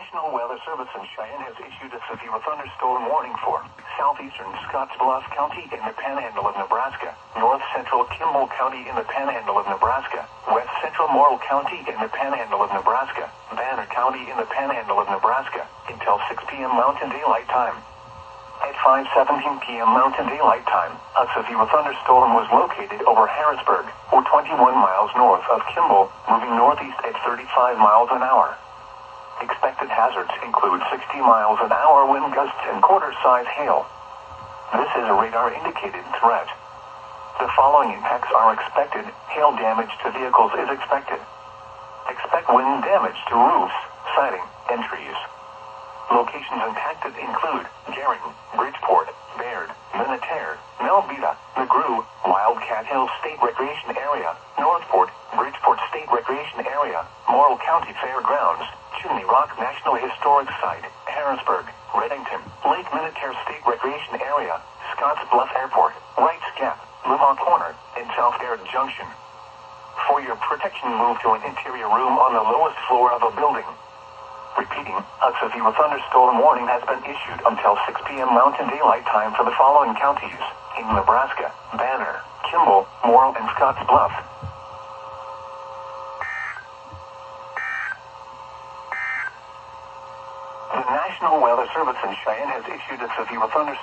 National Weather Service in Cheyenne has issued a severe thunderstorm warning for southeastern Scottsbluff County in the Panhandle of Nebraska, north central Kimball County in the Panhandle of Nebraska, west central Morrill County in the Panhandle of Nebraska, Banner County in the Panhandle of Nebraska, until 6 p.m. Mountain Daylight Time. At 5:17 p.m. Mountain Daylight Time, a severe thunderstorm was located over Harrisburg, or 21 miles north of Kimball, moving northeast at 35 miles an hour. Expected hazards include 60 miles an hour wind gusts and quarter-size hail. This is a radar-indicated threat. The following impacts are expected. Hail damage to vehicles is expected. Expect wind damage to roofs, siding, and trees. Locations impacted include Garing, Bridgeport, Baird, Minnetonka, Melvita, McGrew, Wildcat Hills State Recreation Area, Northport, Bridgeport State Recreation Area, Morrill County Fairgrounds, Chimney Rock National Historic Site, Harrisburg, Reddington, Lake Minnetonka State Recreation Area, Scottsbluff Airport, Wrights Gap, Limau Corner, and South Garrett Junction. For your protection, move to an interior room on the lowest floor of a building. Repeating, a severe thunderstorm warning has been issued until 6 p.m. Mountain Daylight Time for the following counties in Nebraska: Banner, Kimball, Morrill, and Scottsbluff. The National Weather Service in Cheyenne has issued a severe thunderstorm